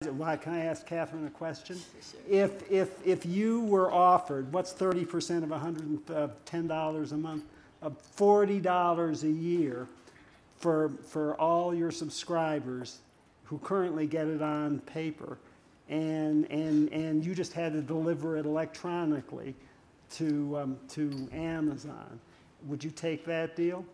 Why, can I ask Katharine a question? If you were offered, what's 30% of $110 a month? $40 a year for all your subscribers who currently get it on paper, and you just had to deliver it electronically to Amazon. Would you take that deal?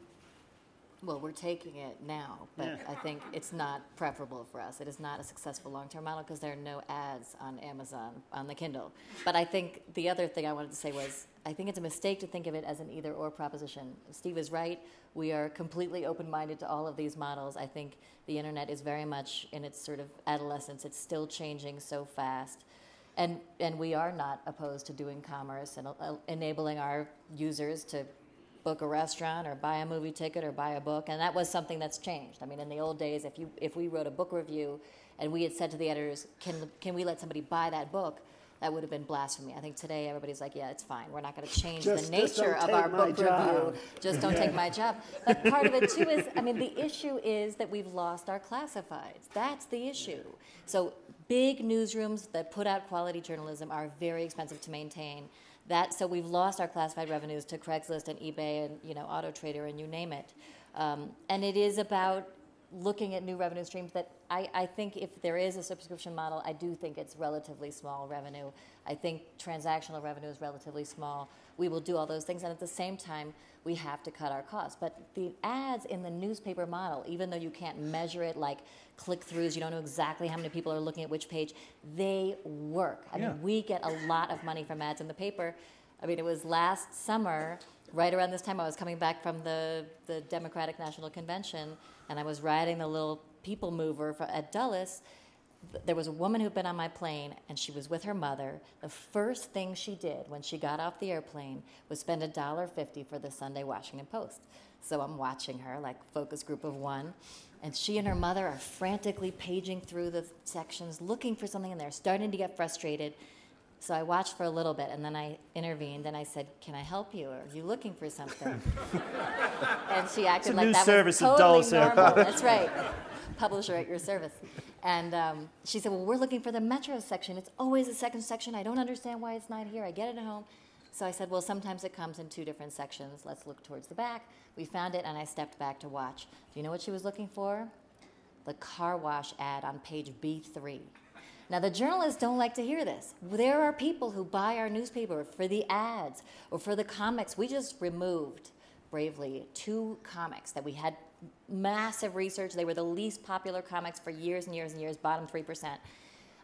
Well, we're taking it now, but I think it's not preferable for us. It is not a successful long-term model because there are no ads on Amazon on the Kindle. But I think the other thing I wanted to say was I think it's a mistake to think of it as an either-or proposition. Steve is right. We are completely open-minded to all of these models. I think the internet is very much in its sort of adolescence. It's still changing so fast. And we are not opposed to doing commerce and enabling our users to book a restaurant or buy a movie ticket or buy a book, and that was something that's changed. I mean, in the old days, if we wrote a book review and we had said to the editors, can we let somebody buy that book, that would have been blasphemy. I think today everybody's like, yeah, it's fine. We're not going to change the nature of our book review. Just don't take my job. But part of it too is, I mean, the issue is that we've lost our classifieds. That's the issue. So big newsrooms that put out quality journalism are very expensive to maintain. So we've lost our classified revenues to Craigslist and eBay and Auto Trader and you name it. And it is about looking at new revenue streams that I think if there is a subscription model, I do think it's relatively small revenue. I think transactional revenue is relatively small. We will do all those things, and at the same time, we have to cut our costs. But the ads in the newspaper model, even though you can't measure it like click-throughs, you don't know exactly how many people are looking at which page, they work. I mean, we get a lot of money from ads in the paper. I mean, it was last summer, right around this time, I was coming back from the Democratic National Convention, and I was riding the little people mover at Dulles. There was a woman who'd been on my plane, and she was with her mother. The first thing she did when she got off the airplane was spend $1.50 for the Sunday Washington Post. So I'm watching her, like focus group of one, and she and her mother are frantically paging through the sections, looking for something, and they're starting to get frustrated. So I watched for a little bit, and then I intervened, and I said, "Can I help you? Are you looking for something?" And she acted like that was totally normal. That's right. Publisher at your service. And she said, "Well, we're looking for the Metro section. It's always the second section. I don't understand why it's not here. I get it at home." So I said, "Well, sometimes it comes in two different sections. Let's look towards the back." We found it, and I stepped back to watch. Do you know what she was looking for? The car wash ad on page B3. Now, the journalists don't like to hear this. There are people who buy our newspaper for the ads or for the comics. We just removed, bravely, 2 comics that we had massive research. They were the least popular comics for years and years and years, bottom 3%.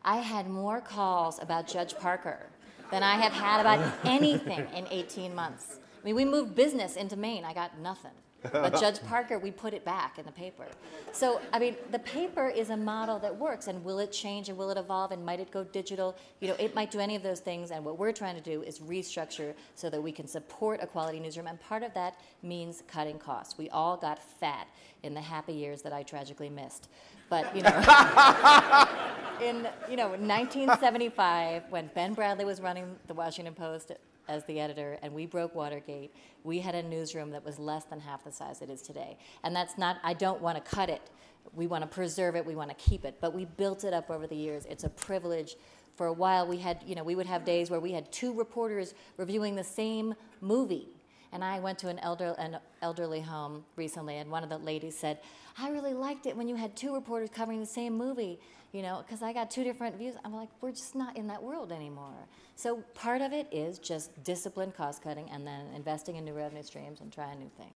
I had more calls about Judge Parker than I have had about anything in 18 months. I mean, we moved business into Maine. I got nothing. But Judge Parker, we put it back in the paper. So, I mean, the paper is a model that works, and will it change and will it evolve and might it go digital? It might do any of those things, and what we're trying to do is restructure so that we can support a quality newsroom, and part of that means cutting costs. We all got fat in the happy years that I tragically missed. But, in 1975, when Ben Bradley was running the Washington Post as the editor, and we broke Watergate, we had a newsroom that was less than half the size it is today. And that's not, I don't want to cut it. We want to preserve it, we want to keep it, but we built it up over the years. It's a privilege. For a while, we had, we would have days where we had 2 reporters reviewing the same movie. And I went to an elderly home recently, and one of the ladies said, "I really liked it when you had 2 reporters covering the same movie, because I got 2 different views." I'm like, we're just not in that world anymore. So part of it is just disciplined cost cutting and then investing in new revenue streams and trying new things.